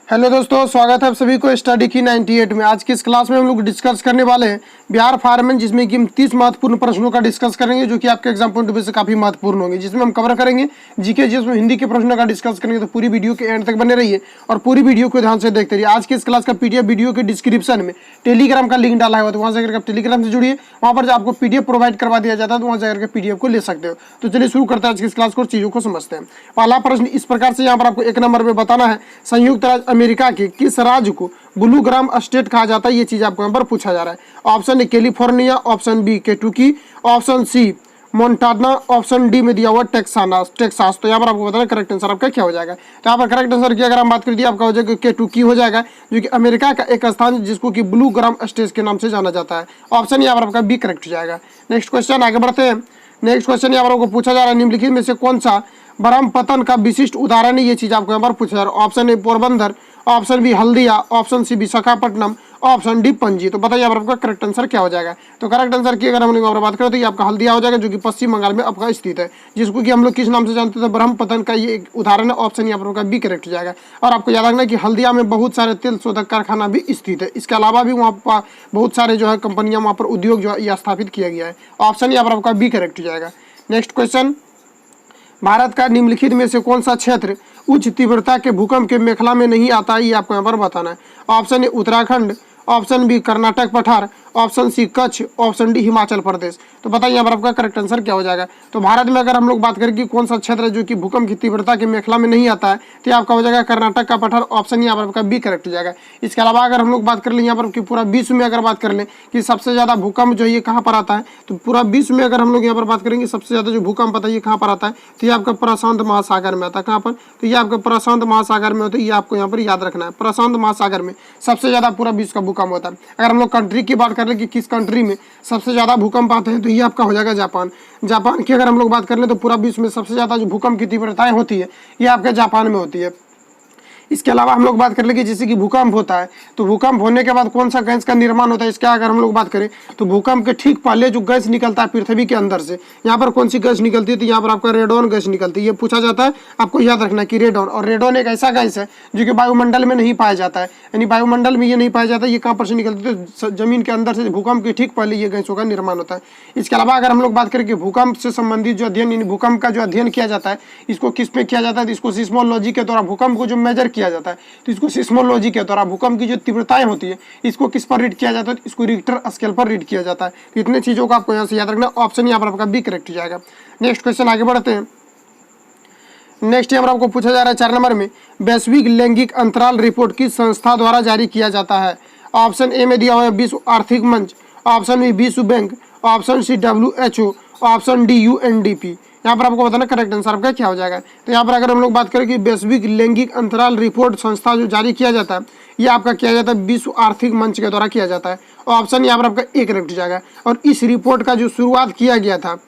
Hello दोस्तों, स्वागत है आप सभी को स्टडी की 98 में। आज की इस क्लास में हम लोग डिस्कस करने वाले हैं बिहार फार्मन, जिसमें कि हम 30 महत्वपूर्ण प्रश्नों का डिस्कस करेंगे जो कि आपके एग्जाम पॉइंट ऑफ व्यू से काफी महत्वपूर्ण होंगे, जिसमें हम कवर करेंगे जीके, जिसमें हिंदी के प्रश्नों का डिस्कस करेंगे। तो पूरी वीडियो के एंड तक बने रहिए और पूरी वीडियो को ध्यान से देखते रहिए। आज की इस क्लास का पीडीएफ वीडियो के डिस्क्रिप्शन में टेलीग्राम का लिंक डाला हुआ, तो वहाँ से अगर आप टेलीग्राम से जुड़िए, वहाँ पर आपको पीडीएफ प्रोवाइड करवा दिया जाता है, तो वहाँ से अगर पीडीएफ को ले सकते हो। तो चलिए शुरू करते हैं आज की इस क्लास को, चीजों को समझते हैं। पहला प्रश्न इस प्रकार से यहाँ पर आपको 1 नंबर में बताना है, संयुक्त राज्य अमेरिका के किस राज्य को ब्लू ग्राम स्टेट कहा जाता है? ये चीज आपको यहाँ पर पूछा जा रहा है। Option A California, option B Kentucky, option C Montana, option D में दिया हुआ टेक्सास। तो यहाँ पर आपको बताना करेक्ट आंसर आपका क्या हो जाएगा। तो यहाँ पर करेक्ट आंसर की अगर हम बात करें आपका हो जाएगा केंटुकी हो जाएगा, जो कि अमेरिका का एक स्थान जिसको कि ब्लू ग्राम स्टेट के नाम से जाना जाता है। ऑप्शन यहाँ पर आपका बी करेक्ट हो जाएगा। नेक्स्ट क्वेश्चन आगे बढ़ते हैं। नेक्स्ट क्वेश्चन यहाँ पर आपको पूछा जा रहा है, निम्नलिखित में से कौन सा ब्रह्मपतन का विशिष्ट उदाहरण है? ये चीज आपको यहाँ पर पूछा जा रहा है। Option A Porbandar, option B Haldia, option C Visakhapatnam, option D Panaji. तो बताइए आपका करेक्ट आंसर क्या हो जाएगा। तो करेक्ट आंसर की अगर हम लोग बात करें तो ये आपका हल्दिया हो जाएगा, जो कि पश्चिम बंगाल में आपका स्थित है, जिसको कि हम लोग किस नाम से जानते थे? ब्रह्मपतन का ये एक उदाहरण है। ऑप्शन यहाँ पर बी करेक्ट हो जाएगा। और आपको याद रखना कि हल्दिया में बहुत सारे तेल शोधक कारखाना भी स्थित है। इसके अलावा भी वहाँ पर बहुत सारे जो है कंपनियां, वहाँ पर उद्योग जो है स्थापित किया गया है। ऑप्शन यहाँ पर आपका बी करेक्ट हो जाएगा। नेक्स्ट क्वेश्चन, भारत का निम्नलिखित में से कौन सा क्षेत्र उच्च तीव्रता के भूकंप के मेखला में नहीं आता है? ये आपको यहाँ पर बताना है। Option A Uttarakhand, option B Karnataka पठार, option C Kutch, option D Himachal Pradesh. तो बताइए यहाँ पर आपका करेक्ट आंसर क्या हो जाएगा। तो भारत में अगर हम लोग बात करें कि कौन सा क्षेत्र है जो कि भूकंप की तीव्रता के मेखला में नहीं आता है, तो आपका हो जाएगा कर्नाटक का पठार। ऑप्शन यहाँ पर आपका बी करेक्ट हो जाएगा। इसके अलावा अगर हम लोग बात कर ले यहाँ पर कि पूरा विश्व में अगर बात कर ले कि सबसे ज्यादा भूकंप जो है ये कहाँ पर आता है, तो पूरा विश्व में अगर हम लोग यहाँ पर बात करेंगे सबसे ज्यादा जो भूकंप आता है ये कहाँ पर आता है, तो ये आपका प्रशांत महासागर में आता है। कहाँ पर? तो ये आपका प्रशांत महासागर में होता है। ये आपको यहाँ पर याद रखना है, प्रशांत महासागर में सबसे ज्यादा पूरा विश्व का भूकंप होता है। अगर हम लोग कंट्री की बात कर ले कि किस कंट्री में सबसे ज्यादा भूकंप आते हैं, तो ये आपका हो जाएगा जापान। जापान की अगर हम लोग बात कर ले तो पूरा विश्व में सबसे ज्यादा जो भूकंप की तीव्रताएं होती है ये आपके जापान में होती है। इसके अलावा हम लोग बात कर ले कि जैसे कि भूकंप होता है, तो भूकंप होने के बाद कौन सा गैस का निर्माण होता है, इसका अगर हम लोग बात करें तो भूकंप के ठीक पहले जो गैस निकलता है पृथ्वी के अंदर से, यहाँ पर कौन सी गैस निकलती है? तो यहाँ पर आपका रेडॉन गैस निकलती है। ये पूछा जाता है, आपको याद रखना कि रेडॉन, और रेडॉन एक ऐसा गैस है जो कि वायुमंडल में नहीं पाया जाता है, यानी वायुमंडल में ये नहीं पाया जाता। ये कहाँ पर से निकलती है? तो जमीन के अंदर से भूकंप के ठीक पहले ये गैसों का निर्माण होता है। इसके अलावा अगर हम लोग बात करें कि भूकंप से संबंधित जो अध्ययन, भूकंप का जो अध्ययन किया जाता है, इसको किस पे किया जाता है? तो इसको सिस्मोलॉजी के द्वारा भूकंप को जो मेजर किया जाता है, तो इसको सिस्मोलॉजी के द्वारा भूकंप की जो तीव्रताएं होती है इसको किस पर रीड किया जाता है? इसको रिक्टर स्केल पर रीड किया जाता है। तो इतने चीजों को आपको यहाँ से याद रखना। ऑप्शन यहाँ पर आपका बी करेक्ट हो जाएगा। नेक्स्ट क्वेश्चन आगे बढ़ते हैं। नेक्स्ट यहाँ पर आपको पूछा जा रहा है 4 नंबर में, वैश्विक लैंगिक अंतराल रिपोर्ट किस संस्था द्वारा जारी किया जाता है? ऑप्शन ए में दिया हुआ है विश्व आर्थिक मंच, ऑप्शन बी विश्व bank, option C WHO, option D UNDP। यहाँ पर आपको बताना करेक्ट आंसर आपका क्या हो जाएगा। तो यहाँ पर अगर हम लोग बात करें कि वैश्विक लैंगिक अंतराल रिपोर्ट संस्था जो जारी किया जाता है ये आपका किया जाता है विश्व आर्थिक मंच के द्वारा किया जाता है। ऑप्शन यहाँ पर आपका ए करेक्ट हो जाएगा। और इस रिपोर्ट का जो शुरुआत किया गया था,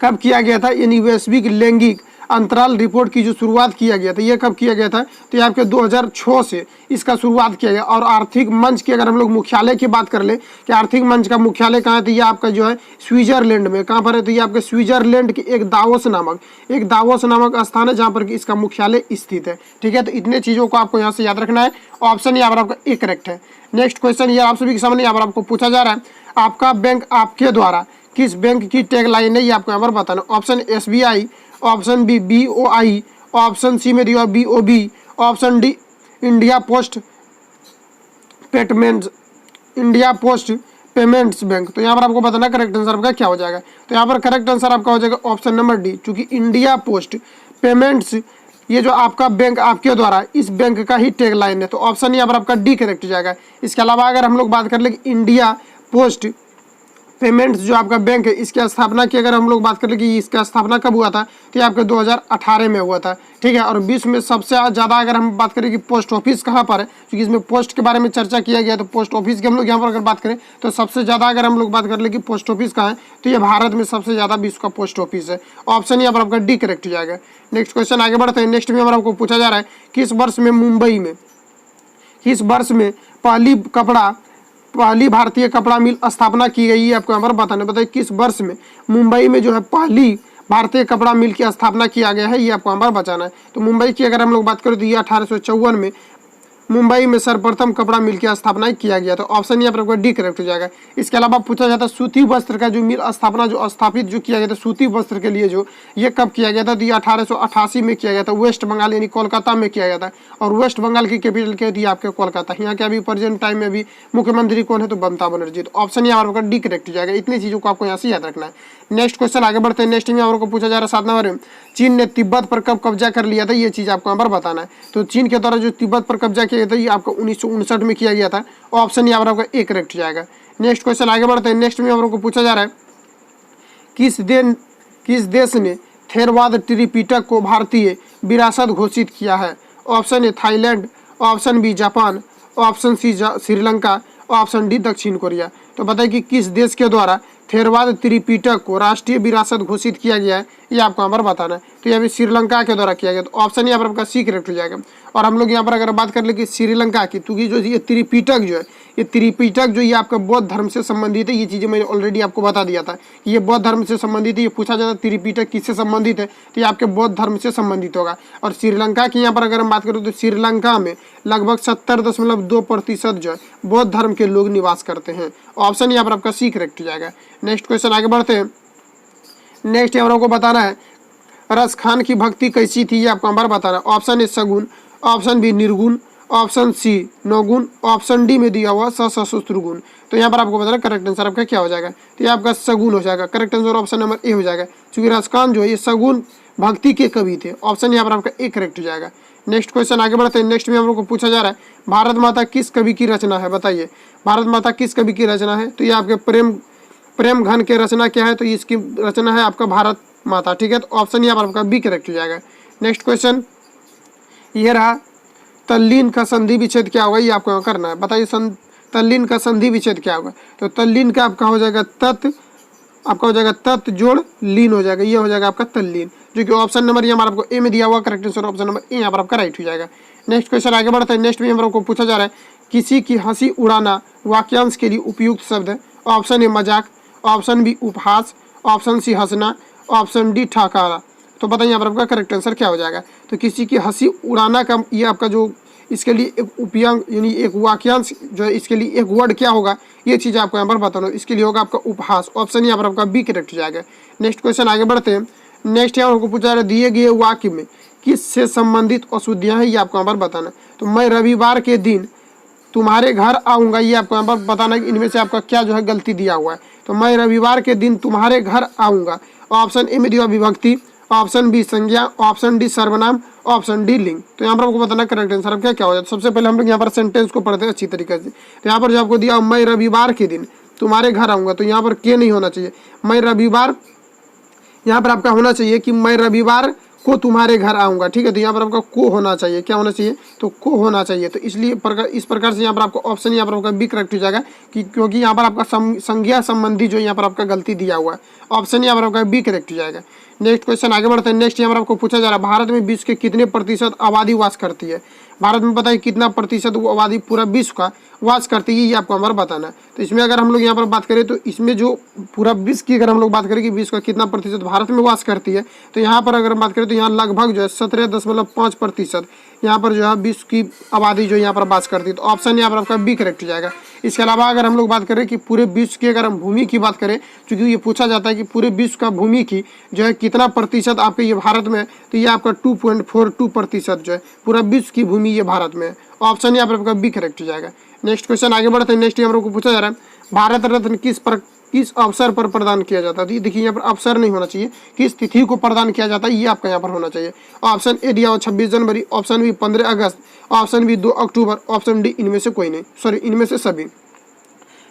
कब किया गया था? यानी वैश्विक लैंगिक अंतराल रिपोर्ट की जो शुरुआत किया गया था ये कब किया गया था? तो ये आपके 2006 से इसका शुरुआत किया गया। और आर्थिक मंच की अगर हम लोग मुख्यालय की बात कर ले कि आर्थिक मंच का मुख्यालय कहाँ है, तो ये आपका जो है स्विट्जरलैंड में। कहाँ पर है? तो ये आपके स्विट्जरलैंड के एक दावोस नामक स्थान है जहाँ पर कि इसका मुख्यालय स्थित है। ठीक है, तो इतने चीजों को आपको यहाँ से याद रखना है। ऑप्शन यहाँ पर आपका ए करेक्ट है। नेक्स्ट क्वेश्चन ये आप सभी के सामने यहाँ पर आपको पूछा जा रहा है, आपका बैंक आपके द्वारा किस बैंक की टैगलाइन है? ये आपको यहाँ पर बताना। Option SBI, option B BOI, option C में दिया BOB, option D India post payments bank. तो यहाँ पर आपको बताना करेक्ट आंसर आपका क्या हो जाएगा। तो यहाँ पर करेक्ट आंसर आपका हो जाएगा ऑप्शन नंबर डी, चूंकि इंडिया पोस्ट पेमेंट्स ये जो आपका बैंक आपके द्वारा, इस बैंक का ही टैगलाइन है। तो ऑप्शन यहाँ पर आपका डी करेक्ट हो जाएगा। इसके अलावा अगर हम लोग बात कर ले इंडिया पोस्ट पेमेंट्स जो आपका बैंक है इसकी स्थापना की अगर हम लोग बात करें कि इसका स्थापना कब हुआ था, तो ये आपके 2018 में हुआ था। ठीक है, और विश्व में सबसे ज़्यादा अगर हम बात करें कि पोस्ट ऑफिस कहाँ पर है, क्योंकि इसमें पोस्ट के बारे में चर्चा किया गया, तो पोस्ट ऑफिस की हम लोग यहाँ पर अगर बात करें तो सबसे ज़्यादा अगर हम लोग बात कर ले कि पोस्ट ऑफिस कहाँ है, तो ये भारत में सबसे ज़्यादा विश्व का पोस्ट ऑफिस है। ऑप्शन यहाँ पर आपका डी करेक्ट हो जाएगा। नेक्स्ट क्वेश्चन आगे बढ़ते हैं। नेक्स्ट में आपको पूछा जा रहा है, किस वर्ष में मुंबई में पहली भारतीय कपड़ा मिल स्थापना की गई है? आपको यहाँ पर बताइए किस वर्ष में मुंबई में जो है पहली भारतीय कपड़ा मिल की स्थापना किया गया है, ये आपको यहाँ पर बताना है। तो मुंबई की अगर हम लोग बात करें तो ये 1854 में मुंबई में सर्वप्रथम कपड़ा मिल की स्थापना किया गया? तो ऑप्शन यहाँ पर आपका डी करेक्ट हो जाएगा। इसके अलावा पूछा जाता है सूती वस्त्र का जो मिल स्थापना जो स्थापित जो किया गया था सूती वस्त्र के लिए जो ये कब किया गया था? तो ये 1888 में किया गया था, वेस्ट बंगाल यानी कोलकाता में किया गया था। और वेस्ट बंगाल की कैपिटल क्या थी? आपके कोलकाता। यहाँ के अभी प्रेजेंट टाइम में अभी मुख्यमंत्री कौन है? तो ममता बनर्जी। तो ऑप्शन यहाँ पर डी करेक्ट हो जाएगा। इतनी चीजों को आपको यहाँ से याद रखना है। नेक्स्ट क्वेश्चन आगे बढ़ते हैं। नेक्स्ट में यहाँ को पूछा जा रहा है 7 नंबर में, चीन ने तिब्बत पर कब कब्जा कर लिया था? ये चीज आपको यहाँ पर बताना है। तो चीन के द्वारा जो तिब्बत पर कब्जा किया गया था ये आपको 1959 में किया गया था। ऑप्शन यहाँ पर आपका ए करेक्ट हो जाएगा। नेक्स्ट क्वेश्चन आगे बढ़ते हैं। नेक्स्ट में हम को पूछा जा रहा है किस देश ने थेरवाद त्रिपिटक को भारतीय विरासत घोषित किया है? Option A Thailand, option B Japan, option C Sri Lanka, option D दक्षिण कोरिया। तो बताइए कि किस देश के द्वारा थेरवाद त्रिपिटक को राष्ट्रीय विरासत घोषित किया गया है? ये आपको यहाँ पर बताना है। तो यहाँ पे श्रीलंका के द्वारा किया गया। तो ऑप्शन यहाँ पर आपका सी करेक्ट हो जाएगा। और हम लोग यहाँ पर अगर बात कर ले कि श्रीलंका की, तो जो ये त्रिपिटक जो है, ये त्रिपिटक जो ये आपका बौद्ध धर्म से संबंधित है। ये चीजें मैंने ऑलरेडी आपको बता दिया था कि ये बौद्ध धर्म से संबंधित है। ये पूछा जाता है त्रिपिटक किससे संबंधित है? तो ये आपके बौद्ध धर्म से संबंधित होगा। और श्रीलंका की यहाँ पर अगर हम बात करें तो श्रीलंका में लगभग 70.2% जो है बौद्ध धर्म के लोग निवास करते हैं। ऑप्शन यहाँ पर आपका सी करेक्ट हो जाएगा। नेक्स्ट क्वेश्चन आगे बढ़ते हैं। नेक्स्ट यहाँ को बताना है रस खान की भक्ति कैसी थी? ये आपको हमारा बताना है। ऑप्शन ए सगुन, ऑप्शन बी निर्गुण, ऑप्शन सी नौगुण, ऑप्शन डी में दिया हुआ सशस्त्र गुण। तो यहाँ पर आपको बताना करेक्ट आंसर आपका क्या हो जाएगा? तो ये आपका सगुन हो जाएगा। Correct answer option number A हो जाएगा, क्योंकि रस खान जो है ये सगुन भक्ति के कवि थे। ऑप्शन यहाँ पर आपका ए करेक्ट हो जाएगा। नेक्स्ट क्वेश्चन आगे बढ़ते हैं। नेक्स्ट में हम लोग को पूछा जा रहा है भारत माता किस कवि की रचना है? बताइए भारत माता किस कवि की रचना है? तो ये आपके प्रेम घन के रचना क्या है? तो इसकी रचना है आपका भारत माता। ठीक है, तो ऑप्शन यहाँ पर आपका बी करेक्ट हो जाएगा। नेक्स्ट क्वेश्चन ये रहा तल्लीन का संधि विच्छेद क्या होगा? ये आपको करना है। बताइए तल्लीन का संधि विच्छेद क्या होगा? तो तल्लीन का आपका हो जाएगा आपका हो जाएगा तत् जोड़ लीन हो जाएगा। ये हो जाएगा आपका तल्लीन, जो कि ऑप्शन नंबर यहाँ पर आपको ए में दिया हुआ। Correct answer option number A यहाँ पर आपका राइट हो जाएगा। नेक्स्ट क्वेश्चन आगे बढ़ते हैं। नेक्स्ट में हम लोग को पूछा जा रहा है किसी की हंसी उड़ाना वाक्यांश के लिए उपयुक्त शब्द है। ऑप्शन ए मजाक, ऑप्शन बी उपहास, ऑप्शन सी हंसना, ऑप्शन डी ठहाका। तो बताइए यहाँ पर आपका करेक्ट आंसर क्या हो जाएगा? तो किसी की हंसी उड़ाना का ये आपका जो इसके लिए एक उपयांग यानी एक वाक्यांश जो है इसके लिए एक वर्ड क्या होगा? ये चीज़ आपको यहाँ पर बताना। इसके लिए होगा आपका उपहास। ऑप्शन यहाँ पर आपका बी करेक्ट हो जाएगा। नेक्स्ट क्वेश्चन आगे बढ़ते हैं। नेक्स्ट यहाँ आपको पूछा जा रहा है दिए गए वाक्य में किससे संबंधित अशुद्धियाँ हैं? ये आपको यहाँ पर बताना। तो मैं रविवार के दिन तुम्हारे घर आऊँगा, ये आपको यहाँ पर बताना कि इनमें से आपका क्या जो है गलती दिया हुआ है। तो मैं रविवार के दिन तुम्हारे घर आऊँगा। ऑप्शन ए में दिया विभक्ति, ऑप्शन बी संज्ञा, ऑप्शन डी सर्वनाम, ऑप्शन डी लिंग। तो यहाँ पर आपको बताना करेक्ट आंसर अब क्या हो जाता है। सबसे पहले हम लोग यहाँ पर सेंटेंस को पढ़ते हैं अच्छी तरीके से। तो यहाँ पर जो आपको दिया मैं रविवार के दिन तुम्हारे घर आऊँगा, तो यहाँ पर के नहीं होना चाहिए। मैं रविवार यहाँ पर आपका होना चाहिए कि मैं रविवार को तुम्हारे घर आऊँगा। ठीक है, तो यहाँ पर आपका को होना चाहिए। क्या होना चाहिए? तो को होना चाहिए। तो इसलिए इस प्रकार से यहाँ पर आपको ऑप्शन यहाँ पर आपका बी करेक्ट हो जाएगा कि क्योंकि यहाँ पर आपका संज्ञा संबंधी जो यहाँ पर आपका गलती दिया हुआ है। ऑप्शन यहाँ पर आपका बी करेक्ट हो जाएगा। नेक्स्ट क्वेश्चन आगे बढ़ते हैं। नेक्स्ट यहाँ पर आपको पूछा जा रहा है भारत में विश्व के कितने प्रतिशत आबादी वास करती है? भारत में पता है कितना प्रतिशत वो आबादी पूरा विश्व का वास करती है? ये आपको हमारा बताना है। तो इसमें अगर हम लोग यहाँ पर बात करें तो इसमें जो पूरा विश्व की अगर हम लोग बात करें कि विश्व का कितना प्रतिशत भारत में वास करती है, तो यहाँ पर अगर हम बात करें तो यहाँ लगभग जो है 17.5% यहाँ पर जो है विश्व की आबादी जो यहाँ पर वास करती है। तो ऑप्शन यहाँ पर आपका बी करेक्ट हो जाएगा। इसके अलावा अगर हम लोग बात करें कि पूरे विश्व की अगर हम भूमि की बात करें, क्योंकि ये पूछा जाता है कि पूरे विश्व का भूमि की जो है कितना प्रतिशत आपके ये भारत में, तो ये आपका 2.42% जो है पूरा विश्व की भूमि ये भारत में है। ऑप्शन यहाँ पर आपका बी करेक्ट हो जाएगा। नेक्स्ट क्वेश्चन आगे बढ़ते हैं। नेक्स्ट हम लोग को पूछा जा रहा है भारत रत्न किस अवसर पर प्रदान किया जाता है? तो ये देखिए यहाँ पर अवसर नहीं होना चाहिए, किस तिथि को प्रदान किया जाता है ये आपका यहाँ पर होना चाहिए। ऑप्शन ए दिया हुआ 26 जनवरी, ऑप्शन बी 15 अगस्त, ऑप्शन बी 2 अक्टूबर, ऑप्शन डी इनमें से कोई नहीं, सॉरी इनमें से सभी।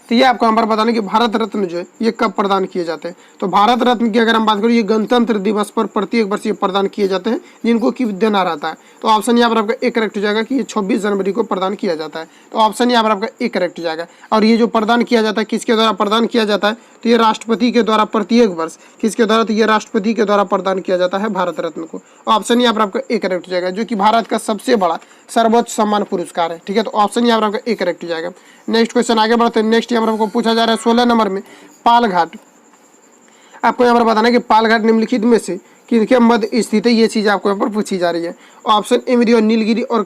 तो ये आपको यहाँ पर बताना कि भारत रत्न जो है ये कब प्रदान किए जाते हैं। तो भारत रत्न की अगर हम बात करें ये गणतंत्र दिवस पर प्रत्येक वर्ष ये प्रदान किए जाते हैं जिनको कि देना रहता है। तो ऑप्शन यहाँ पर आपका ए करेक्ट हो जाएगा कि ये 26 जनवरी को प्रदान किया जाता है। तो ऑप्शन यहाँ पर आपका ए करेक्ट हो जाएगा। और ये जो प्रदान किया जाता है किसके द्वारा प्रदान किया जाता है? तो ये राष्ट्रपति के द्वारा प्रत्येक वर्ष किसके द्वारा? तो ये राष्ट्रपति के द्वारा प्रदान किया जाता है भारत रत्न को। ऑप्शन यहाँ पर आपका ए करेक्ट हो जाएगा, जो कि भारत का सबसे बड़ा सर्वोच्च सम्मान पुरस्कार है। ठीक है, तो ऑप्शन यहाँ पर आपका ए करेक्ट हो जाएगा। नेक्स्ट क्वेश्चन आगे बढ़ते हैं। नेक्स्ट यहाँ पर आपको पूछा जा रहा है 16 नंबर में पालघाट। आपको यहाँ पर बताना है कि पालघाट निम्नलिखित में से किनके मध्य स्थित है? ये चीज आपको यहाँ पर पूछी जा रही है। ऑप्शन ए में दिया नीलगिरी और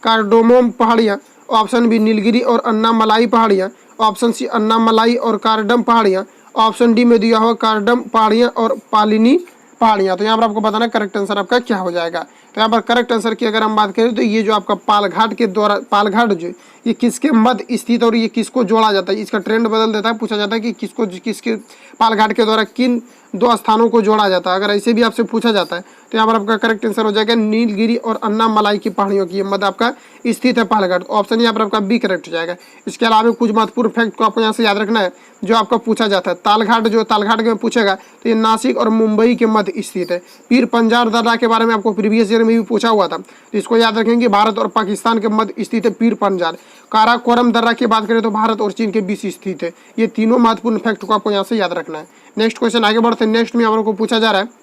कार्डोमोम पहाड़ियाँ, ऑप्शन बी नीलगिरी और अन्नामलाई पहाड़ियाँ, ऑप्शन सी अन्नामलाई और कार्डम पहाड़ियाँ, ऑप्शन डी में दिया हुआ कार्डम पहाड़ियाँ और पालिनी पहाड़ियाँ। तो यहाँ पर आपको बताना करेक्ट आंसर आपका क्या हो जाएगा। तो यहाँ पर करेक्ट आंसर की अगर हम बात करें तो ये जो आपका पालघाट के द्वारा, पालघाट जो ये किसके मध्य स्थित और ये किसको जोड़ा जाता है, इसका ट्रेंड बदल देता है, पूछा जाता है कि किसके पालघाट के द्वारा किन दो स्थानों को जोड़ा जाता है। अगर ऐसे भी आपसे पूछा जाता है तो यहाँ पर आपका करेक्ट आंसर हो जाएगा नीलगिरी और अन्नामलाई की पहाड़ियों की मध्य आपका स्थित है पालघाट। ऑप्शन यहाँ पर आपका बी करेक्ट हो जाएगा। इसके अलावा कुछ महत्वपूर्ण फैक्ट को आपको यहाँ से याद रखना है जो आपका पूछा जाता है। तालघाट में पूछेगा तो ये नासिक और मुंबई के मध्य स्थित है। पीर पंजाल दर्रा के बारे में आपको प्रीवियस ईयर में भी पूछा हुआ था, तो इसको याद रखेंगे, भारत और पाकिस्तान के मध्य स्थित है पीर पंजाल। काराकोरम दर्रा की बात करें तो भारत और चीन के बीच स्थित है। ये तीनों महत्वपूर्ण फैक्ट को आपको यहाँ से याद रखना है। नेक्स्ट क्वेश्चन आगे बढ़ते हैं। नेक्स्ट में हम लोग को पूछा जा रहा है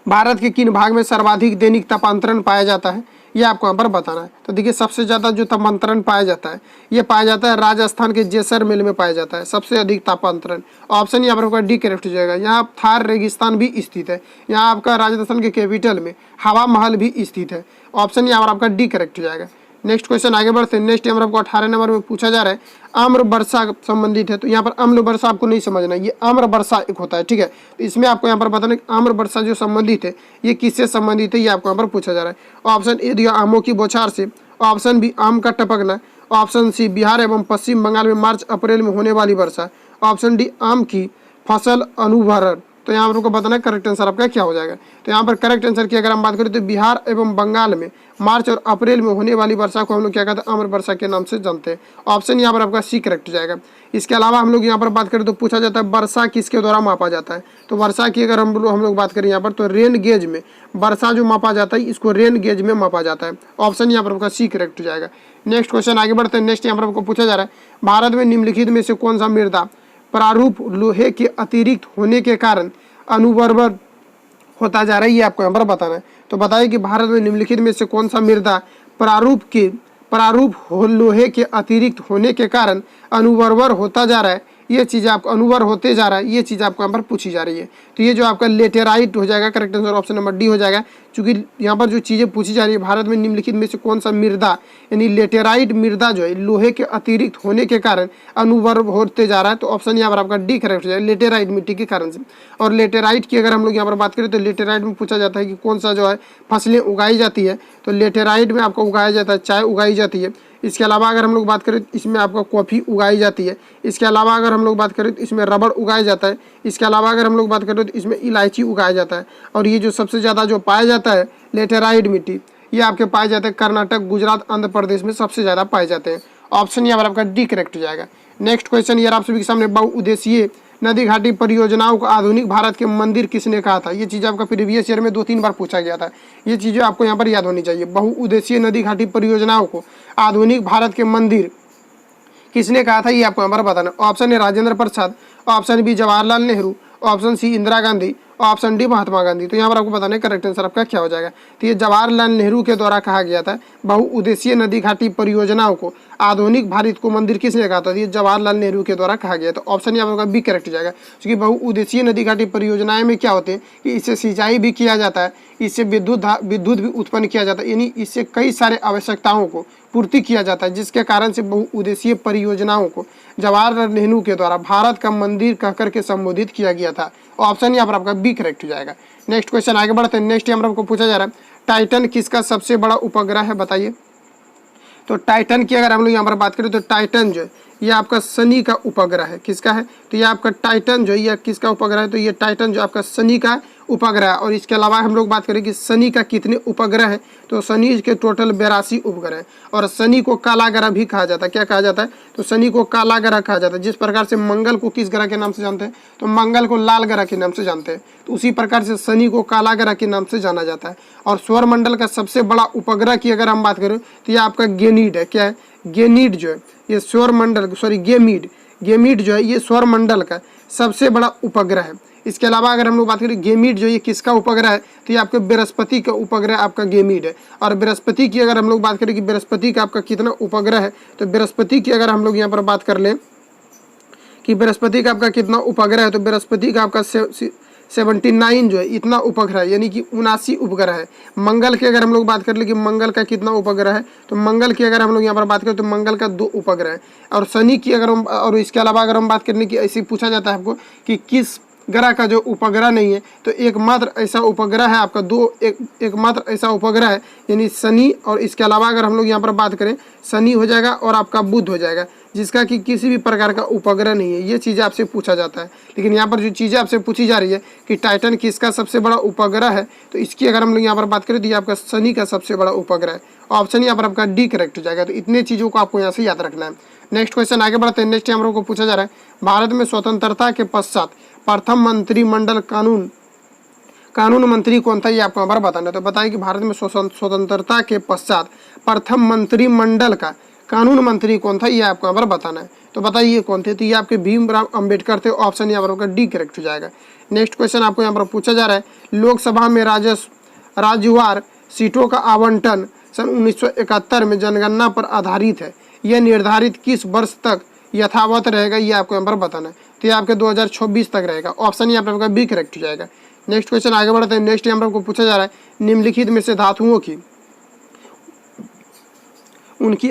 भारत के किन भाग में सर्वाधिक दैनिक तापांतरण पाया जाता है, ये आपको यहाँ पर बताना है। तो देखिए सबसे ज़्यादा जो तापांतरण पाया जाता है ये पाया जाता है राजस्थान के जैसलमेर में पाया जाता है सबसे अधिक तापांतरण। ऑप्शन यहाँ पर आपका डी करेक्ट हो जाएगा। यहाँ थार रेगिस्तान भी स्थित है। यहाँ आपका राजस्थान के कैपिटल में हवा महल भी स्थित है। ऑप्शन यहाँ पर आपका डी करेक्ट हो जाएगा। नेक्स्ट क्वेश्चन आगे बढ़ते हैं। नेक्स्ट यहाँ पर आपको 18 नंबर में पूछा जा रहा है आम्र वर्षा संबंधित है। तो यहाँ पर अम्ल वर्षा आपको नहीं समझना, ये आम्र वर्षा एक होता है, ठीक है। तो इसमें आपको यहाँ पर बताना आम्र वर्षा जो संबंधित है ये किससे संबंधित है, ये आपको यहाँ पर पूछा जा रहा है। ऑप्शन ए दिया आमों की बौछार से, ऑप्शन बी आम का टपकना, ऑप्शन सी बिहार एवं पश्चिम बंगाल में मार्च अप्रैल में होने वाली वर्षा, ऑप्शन डी आम की फसल अनुभरण। तो यहाँ पर आपको बताना करेक्ट आंसर आपका क्या हो जाएगा। तो यहाँ पर करेक्ट आंसर की अगर हम बात करें तो बिहार एवं बंगाल में मार्च और अप्रैल में होने वाली वर्षा को हम लोग क्या कहते हैं, आम्र वर्षा के नाम से जानते हैं। ऑप्शन यहाँ पर आपका सी करेक्ट हो जाएगा। इसके अलावा हम लोग यहाँ पर बात करें तो पूछा जाता है वर्षा किसके द्वारा मापा जाता है। तो वर्षा की अगर हम लोग बात करें यहाँ पर तो रेन गेज में वर्षा जो मापा जाता है इसको रेन गेज में मापा जाता है। ऑप्शन यहाँ पर आपका सी करेक्ट हो जाएगा। नेक्स्ट क्वेश्चन आगे बढ़ते हैं। नेक्स्ट यहाँ पर आपको पूछा जा रहा है भारत में निम्नलिखित में से कौन सा मृदा प्रारूप लोहे के अतिरिक्त होने के कारण अनुवर्बर होता जा रहा है, ये आपको यहाँ पर बताना है। तो बताइए कि भारत में निम्नलिखित में से कौन सा मृदा प्रारूप लोहे के अतिरिक्त होने के कारण अनुवर्बर होता जा रहा है, ये चीज़ आपको अनुवर होते जा रहा है, ये चीज़ आपको यहाँ पर पूछी जा रही है। तो ये जो आपका लेटेराइट हो जाएगा, correct answer option number D हो जाएगा। क्योंकि यहाँ पर जो चीज़ें पूछी जा रही है भारत में निम्नलिखित में से कौन सा मृदा यानी लेटेराइट मृदा जो है लोहे के अतिरिक्त होने के कारण अनुवर्ब होते जा रहा है, तो ऑप्शन यहाँ पर आपका डी करेक्ट हो जाएगा, लेटेराइट मिट्टी के कारण से। और लेटेराइट की अगर हम लोग यहाँ पर बात करें तो लेटेराइट में पूछा जाता है कि कौन सा जो है फसलें उगाई जाती है, तो लेटेराइट में आपको उगाया जाता है चाय उगाई जाती है। इसके अलावा अगर हम लोग बात करें इसमें आपका कॉफ़ी उगाई जाती है। इसके अलावा अगर हम लोग बात करें तो इसमें रबड़ उगाया जाता है। इसके अलावा अगर हम लोग बात करें तो इसमें इलायची उगाया जाता है। और ये जो सबसे ज़्यादा जो पाया जाता है लेटेराइट मिट्टी ये आपके पाए जाते हैं कर्नाटक, गुजरात, आंध्र प्रदेश में सबसे ज़्यादा पाए जाते हैं। ऑप्शन यहाँ पर आपका डी करेक्ट हो जाएगा। नेक्स्ट क्वेश्चन यार आप सभी के सामने बहुउद्देशीय नदी घाटी परियोजनाओं को आधुनिक भारत के मंदिर किसने कहा था, ये चीज़ आपका प्रीवियस ईयर में 2-3 बार पूछा गया था। ये चीज़ें आपको यहाँ पर याद होनी चाहिए। बहुउद्देशीय नदी घाटी परियोजनाओं को आधुनिक भारत के मंदिर किसने कहा था, ये आपको यहाँ पर बताना। Option A Rajendra Prasad, option B Jawaharlal Nehru, option C Indira Gandhi, option D Mahatma Gandhi. तो यहाँ पर आपको बताना है करेक्ट आंसर आपका क्या हो जाएगा। तो ये जवाहरलाल नेहरू के द्वारा कहा गया था। बहुउद्देशीय नदी घाटी परियोजनाओं को आधुनिक भारत को मंदिर किसने कहा था, ये जवाहरलाल नेहरू के द्वारा कहा गया। तो ऑप्शन यहाँ पर बी करेक्ट हो जाएगा। क्योंकि बहुउद्देशीय नदी घाटी परियोजनाएं में क्या होते हैं कि इससे सिंचाई भी किया जाता है, इससे विद्युत भी उत्पन्न किया जाता है, यानी इससे कई सारे आवश्यकताओं को पूर्ति किया जाता है, जिसके कारण से बहुउद्देशीय परियोजनाओं को जवाहरलाल नेहरू के द्वारा भारत का मंदिर कहकर के संबोधित किया गया था। ऑप्शन यहाँ पर आपका बी करेक्ट हो जाएगा। नेक्स्ट क्वेश्चन आगे बढ़ते हैं। नेक्स्ट यहाँ पर आपको पूछा जा रहा है टाइटन किसका सबसे बड़ा उपग्रह है, बताइए। तो टाइटन की अगर हम लोग यहाँ पर बात करें तो टाइटन जो है ये आपका शनि का उपग्रह है। किसका है, तो ये आपका टाइटन जो है ये किसका उपग्रह है, तो ये टाइटन जो आपका शनि का उपग्रह है। और इसके अलावा हम लोग बात करें कि शनि का कितने उपग्रह है, तो शनि के टोटल 82 उपग्रह है। और शनि को काला ग्रह भी कहा जाता है। क्या कहा जाता है, तो शनि को काला ग्रह कहा जाता है। जिस प्रकार से मंगल को किस ग्रह के नाम से जानते हैं, तो मंगल को लाल ग्रह के नाम से जानते हैं, तो उसी प्रकार से शनि को काला ग्रह के नाम से जाना जाता है। और सौरमंडल का सबसे बड़ा उपग्रह की अगर हम बात करें तो ये आपका गेनीड है। क्या है, गेनीड जो है ये सौरमंडल गेमीड जो है ये सौरमंडल का सबसे बड़ा उपग्रह है। इसके अलावा अगर हम लोग बात करें गेमीड जो ये किसका उपग्रह है, तो ये आपके बृहस्पति का उपग्रह आपका गेमीड है। और बृहस्पति की अगर हम लोग बात करें कि बृहस्पति का आपका कितना उपग्रह है, तो बृहस्पति की अगर हम लोग यहाँ पर बात कर लें कि बृहस्पति का आपका कितना उपग्रह है, तो बृहस्पति का आपका 79 जो है इतना उपग्रह है, यानी कि 79 उपग्रह है। मंगल की अगर हम लोग बात कर ले कि मंगल का कितना उपग्रह है, तो मंगल की अगर हम लोग यहाँ पर बात करें तो मंगल का 2 उपग्रह है। और शनि की अगर हम, और इसके अलावा अगर हम बात करने की, ऐसे पूछा जाता है आपको कि किस ग्रह का जो उपग्रह नहीं है, तो एकमात्र ऐसा उपग्रह है आपका एकमात्र ऐसा उपग्रह है, यानी शनि। और इसके अलावा अगर हम लोग यहाँ पर बात करें, शनि हो जाएगा और आपका बुध हो जाएगा, जिसका कि किसी भी प्रकार का उपग्रह नहीं है। ये चीज़ें आपसे पूछा जाता है। लेकिन यहाँ पर जो चीज़ें आपसे पूछी जा रही है कि टाइटन किसका सबसे बड़ा उपग्रह है, तो इसकी अगर हम लोग यहाँ पर बात करें तो ये आपका शनि का सबसे बड़ा उपग्रह है। ऑप्शन यहाँ पर आपका डी करेक्ट हो जाएगा। तो इतने चीज़ों को आपको यहाँ से याद रखना है। नेक्स्ट क्वेश्चन आगे बढ़ते हैं। नेक्स्ट हम लोग को पूछा जा रहा है, भारत में स्वतंत्रता के पश्चात प्रथम मंत्रिमंडल कानून मंत्री कौन था, ये आपको यहाँ पर बताना है। तो बताइए कि भारत में स्वतंत्रता के पश्चात प्रथम मंत्रिमंडल का कानून मंत्री कौन था, ये आपको यहाँ पर बताना है। तो बताइए कौन थे, तो ये आपके भीमराव अंबेडकर थे। ऑप्शन यहाँ पर आपका डी करेक्ट हो जाएगा। नेक्स्ट क्वेश्चन आपको यहाँ पर पूछा जा रहा है, लोकसभा में राज्यवार सीटों का आवंटन सन 1971 में जनगणना पर आधारित है। यह निर्धारित किस वर्ष तक यथावत रहेगा, ये आपको यहाँ पर बताना है। तो ये आपके 2026 तक रहेगा। ऑप्शन यहाँ पर आपका बी करेक्ट हो जाएगा। नेक्स्ट क्वेश्चन आगे बढ़ते हैं। नेक्स्ट यहाँ पर आपको पूछा जा रहा है, निम्नलिखित में से धातुओं की उनकी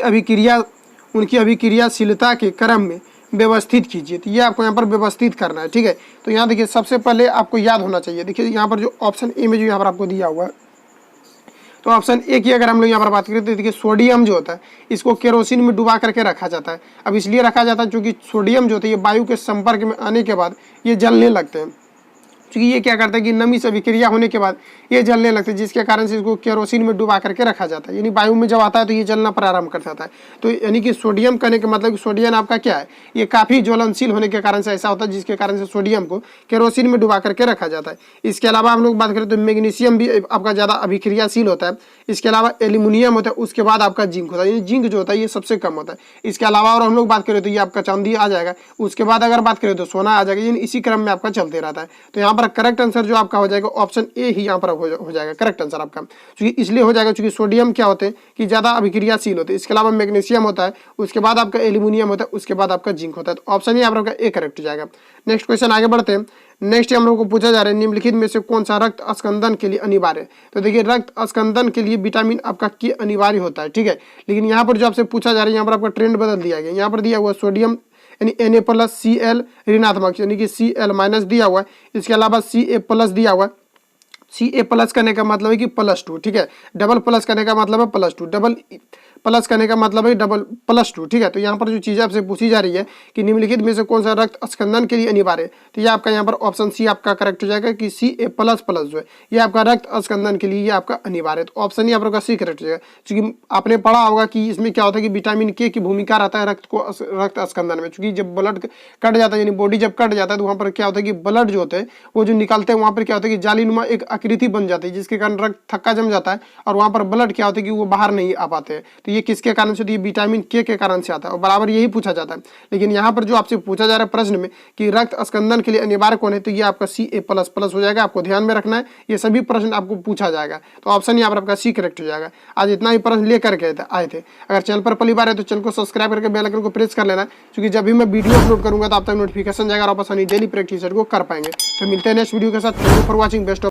अभिक्रियाशीलता के क्रम में व्यवस्थित कीजिए। तो ये आपको यहाँ पर व्यवस्थित करना है, ठीक है। तो यहाँ देखिए सबसे पहले आपको याद होना चाहिए, देखिए यहाँ पर जो ऑप्शन ए में जो यहाँ पर आपको दिया हुआ है, तो ऑप्शन ए की अगर हम लोग यहाँ पर बात करें तो देखिए सोडियम जो होता है इसको केरोसिन में डुबा करके रखा जाता है। अब इसलिए रखा जाता है क्योंकि सोडियम जो होता है ये वायु के संपर्क में आने के बाद ये जलने लगते हैं। क्योंकि ये क्या करता है कि नमी से अभिक्रिया होने के बाद ये जलने लगते हैं, जिसके कारण से इसको केरोसिन में डुबा करके रखा जाता है। यानी वायु में जब आता है तो ये जलना प्रारंभ कर जाता है। तो यानी कि सोडियम कहने का मतलब कि सोडियम आपका क्या है, ये काफ़ी ज्वलनशील होने के कारण से ऐसा होता है, जिसके कारण से सोडियम को केरोसिन में डुबा करके रखा जाता है। इसके अलावा हम लोग बात करें तो मैग्नीशियम भी आपका ज़्यादा अभिक्रियाशील होता है। इसके अलावा एल्यूमिनियम होता है, उसके बाद आपका जिंक होता है। जिंक जो होता है ये सबसे कम होता है। इसके अलावा और हम लोग बात करें तो ये आपका चांदी आ जाएगा। उसके बाद अगर बात करें तो सोना आ जाएगा। यानी इसी क्रम में आपका चलते रहता है। तो यहाँ पर करेक्ट आंसर जो आपका हो जाएगा ऑप्शन ए ही यहाँ पर हो जाएगा करेक्ट आंसर आपका। क्योंकि इसलिए हो जाएगा क्योंकि सोडियम क्या होते हैं कि ज़्यादा अभिक्रियाशील होते हैं। इसके अलावा मैग्नीशियम होता है, उसके बाद आपका एल्यूमिनियम होता है, उसके बाद आपका जिंक होता है। तो ऑप्शन यहाँ पर आपका ए करेक्ट हो जाएगा। नेक्स्ट क्वेश्चन आगे बढ़ते हैं। नेक्स्ट हम लोग को पूछा जा रहा है, निम्नलिखित में से कौन सा रक्त स्कंदन के लिए अनिवार्य है। तो देखिए रक्त स्कंदन के लिए विटामिन आपका के अनिवार्य होता है, ठीक है। लेकिन यहाँ पर जो आपसे पूछा जा रहा है, यहाँ पर आपका ट्रेंड बदल दिया गया। यहाँ पर दिया हुआ सोडियम यानी Na+Cl ऋणात्मक यानी कि Cl- दिया हुआ है। इसके अलावा Ca+ दिया हुआ है। Ca+ करने का मतलब है कि +2, ठीक है। डबल प्लस करने का मतलब है +2, डबल प्लस करने का मतलब है डबल +2, ठीक है। तो यहाँ पर जो चीज़ें आपसे पूछी जा रही है कि निम्नलिखित में से कौन सा रक्त स्कंदन के लिए अनिवार्य है, तो ये आपका यहाँ पर ऑप्शन सी आपका करेक्ट हो जाएगा कि Ca++ जो है ये आपका रक्त स्कंदन के लिए ये आपका अनिवार्य है। तो ऑप्शन यहाँ पर सी करेक्ट हो जाएगा। क्योंकि आपने पढ़ा होगा कि इसमें क्या होता है कि विटामिन के की भूमिका रहता है रक्त स्कंदन में। क्योंकि जब ब्लड कट जाता है यानी बॉडी जब कट जाता है तो वहाँ पर क्या होता है कि ब्लड जो होते हैं वो जो निकलते हैं वहाँ पर क्या होता है कि जालीनुमा एक आकृति बन जाती है, जिसके कारण रक्त थक्का जम जाता है और वहाँ पर ब्लड क्या होता है कि वो बाहर नहीं आ पाते हैं। तो ये किसके कारण से, ये विटामिन के कारण से आता है और बराबर यही पूछा जाता है। लेकिन यहाँ पर जो आपसे पूछा जा रहा है प्रश्न में कि रक्त स्कंदन के लिए अनिवार्य कौन है, तो ये आपका Ca++ हो जाएगा। आपको ध्यान में रखना है, ये सभी प्रश्न आपको पूछा जाएगा। तो ऑप्शन यहाँ पर आपका सी करेक्ट हो जाएगा। आज इतना ही प्रश्न लेकर के आए थे। अगर चैनल पर पहली बार है तो चैनल को सब्सक्राइब करके बेल आइकन को प्रेस कर लेना, क्योंकि जब भी मैं वीडियो अपलोड करूंगा तो आप तक नोटिफिकेशन जाएगा और आप आसानी डेली प्रैक्टिस को कर पाएंगे। तो मिलते हैं नेक्स्ट वीडियो के साथ। Thank you for watching. Best